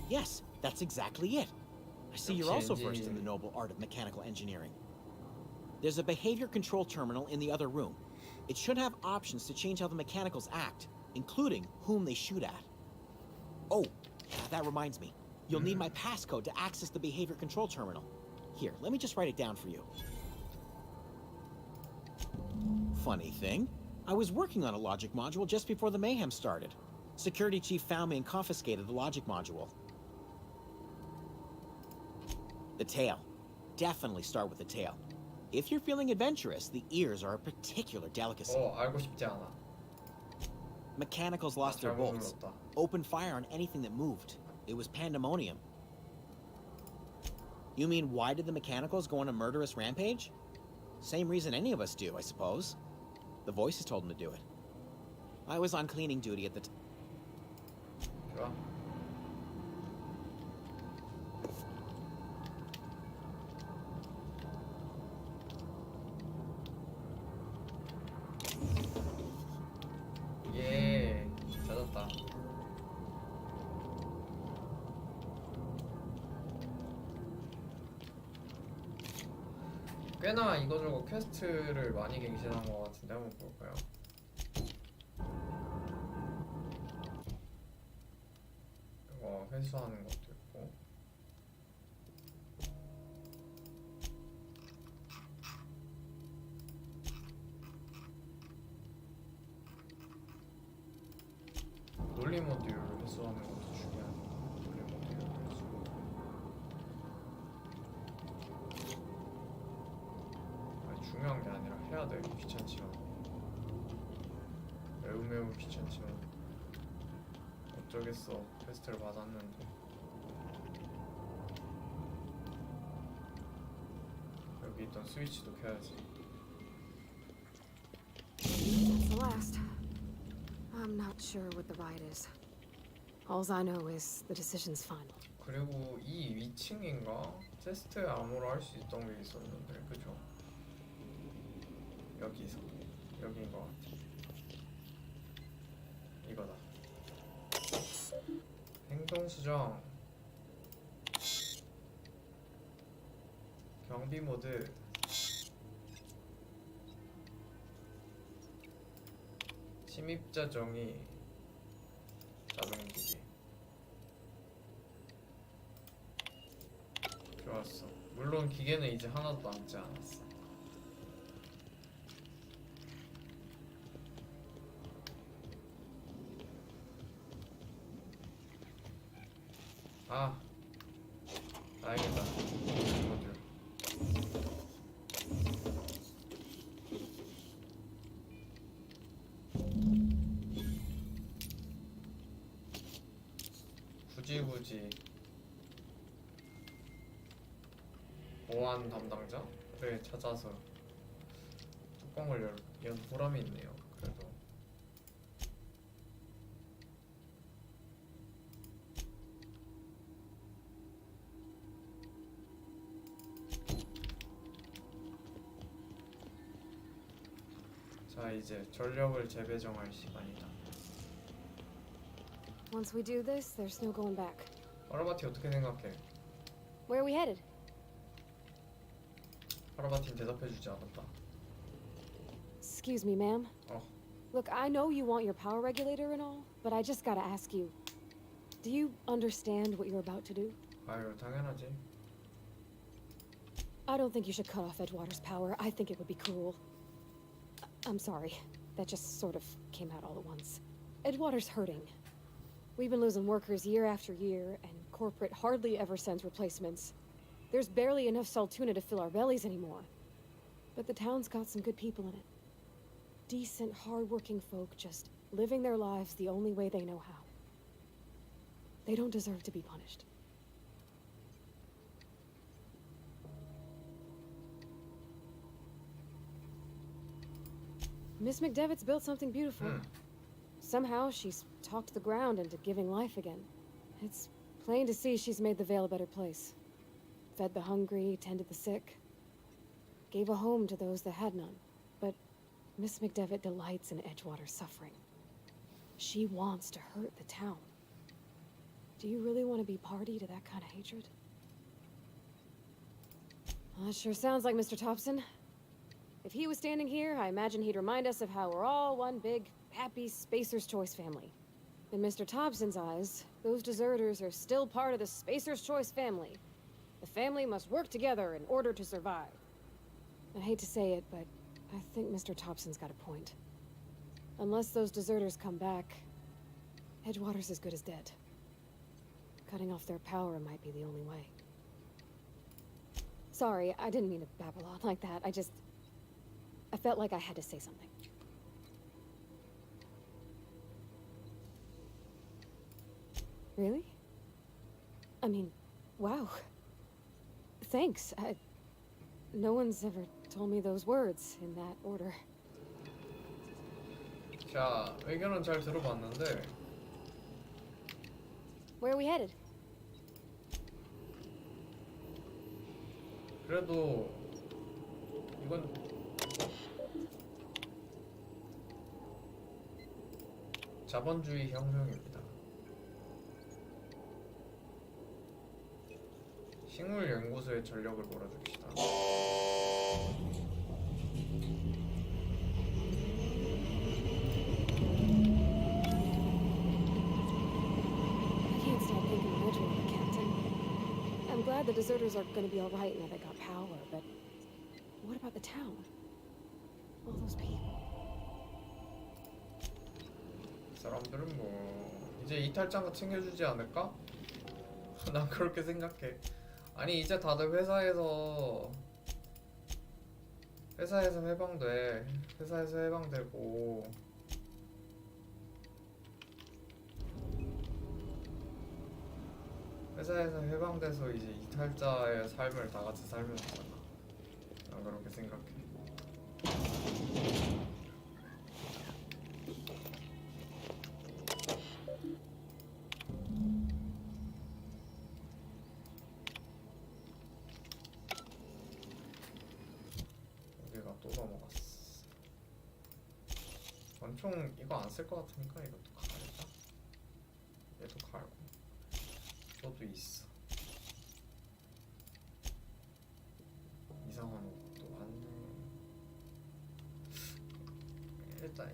Yes, that's exactly it. I see you're also versed in the noble art of mechanical engineering. There's a behavior control terminal in the other room. It should have options to change how the mechanicals act, including whom they shoot at. Oh, that reminds me. You'll need my passcode to access the behavior control terminal. Here, let me just write it down for you. Funny thing, I was working on a logic module just before the mayhem started. Security chief found me and confiscated the logic module. The tail. Definitely start with the tail. If you're feeling adventurous, the ears are a particular delicacy. 알고 싶지 않아. Mechanicals lost their 잘못 bolts. 눌렀다. Opened fire on anything that moved. It was pandemonium. You mean, why did the mechanicals go on a murderous rampage? Same reason any of us do, I suppose. The voices told them to do it. I was on cleaning duty at the time. 좋아. 예, 찾았다. 꽤나 이거저거 퀘스트를 많이 갱신한 것 같은데 한번 볼까요? 이거 회수하는 것도 있고. 논리 모듈을 회수하는 것도 중요합니다. 논리 모듈 회수. 아니, 중요한 게 아니라 해야 돼. 귀찮지만. 매우 귀찮지만. 어쩌겠어. 퀘스트를 받았는데. 여기 있던 스위치도 켜야지. That's the last. I'm not sure what the ride is. All I know is the decision's final. 그리고 이 위층인가? 테스트 암호로 할 수 있던 게 있었는데, 그죠? 여기서 여기인 것 같아. 이거다. 행동 수정. 경비 모드. 침입자 정의. 자동 기기. 좋았어. 물론 기계는 이제 하나도 남지 않았어. 아, 다행이다. 모듈. 굳이 굳이 보안 담당자를 찾아서 뚜껑을 연 보람이 있네요. 그래도 자, 이제 전력을 재배정할 시간이다. Once we do this, there's no going back. 파라바티 어떻게 생각해? Where are we headed? 파라바티는 대답해주지 않았다. Excuse me, ma'am. 어, Look, I know you want your power regulator and all, but I just gotta ask you. Do you understand what you're about to do? 아유 당연하지. I don't think you should cut off Edgewater's power. I think it would be cruel. I'm sorry. That just sort of came out all at once. Edgewater's hurting. We've been losing workers year after year, and corporate hardly ever sends replacements. There's barely enough Saltuna to fill our bellies anymore. But the town's got some good people in it. Decent, hard-working folk just living their lives the only way they know how. They don't deserve to be punished. Miss McDevitt's built something beautiful. Somehow she's talked the ground into giving life again. It's plain to see she's made the Vale a better place. Fed the hungry, tended the sick. Gave a home to those that had none. But Miss McDevitt delights in Edgewater's suffering. She wants to hurt the town. Do you really want to be party to that kind of hatred? Well, that sure sounds like Mr. Thompson. If he was standing here, I imagine he'd remind us of how we're all one big, happy Spacer's Choice family. In Mr. Thompson's eyes, those deserters are still part of the Spacer's Choice family. The family must work together in order to survive. I hate to say it, but I think Mr. Thompson's got a point. Unless those deserters come back, Edgewater's as good as dead. Cutting off their power might be the only way. Sorry, I didn't mean to babble on like that. I felt like I had to say something. Really? I mean, wow. Thanks. No one's ever told me those words in that order. 자, 의견은 잘 들어봤는데 Where are we headed? 그래도 이건 자본주의 혁명입니다. 식물 연구소에 전력을 몰아줍시다. I can't stop thinking of Edgewater, Captain. I'm glad the deserters are gonna be alright now they got power, but what about the town? All those people. 이 사람들은 뭐 이제 이탈자가 챙겨주지 않을까? 난 그렇게 생각해. 아니 이제 다들 회사에서 해방돼. 회사에서 해방되고 회사에서 해방돼서 이제 이탈자의 삶을 다 같이 살면 되잖아. 난 그렇게 생각해. 여기가 또 넘어갔어. 권총 이거 안 쓸 것 같으니까 이것도 갈자. 얘도 갈고. 저도 있어. 이상한 옷도 왔네.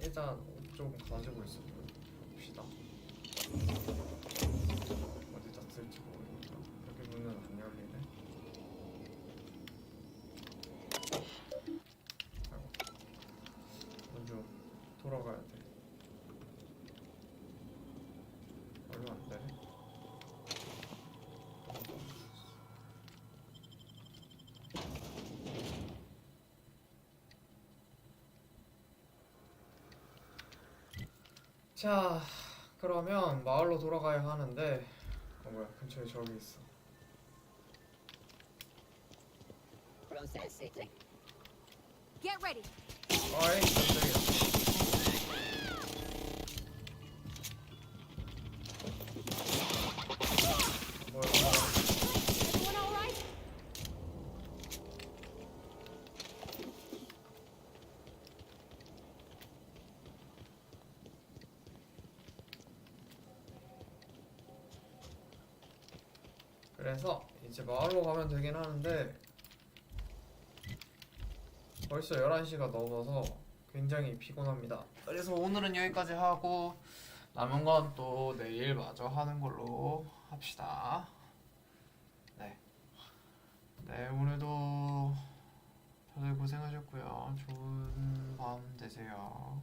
일단 옷 좀 가지고 있어 봅시다. 어디다 쓸지 모르니까. 여기 문은 안 열리네. 아이고. 먼저 돌아가야 돼. 얼마 안 되네. 자, 그러면 마을로 돌아가야 하는데 뭐야 근처에 저기 있어. Processing. Get ready. 어이 깜짝이야. 뭐야 Everyone all right? 그래서 이제 마을로 가면 되긴 하는데 벌써 11시가 넘어서 굉장히 피곤합니다. 그래서 오늘은 여기까지 하고 남은 건 또 내일 마저 하는 걸로 합시다. 네. 네, 오늘도 다들 고생하셨고요. 좋은 밤 되세요.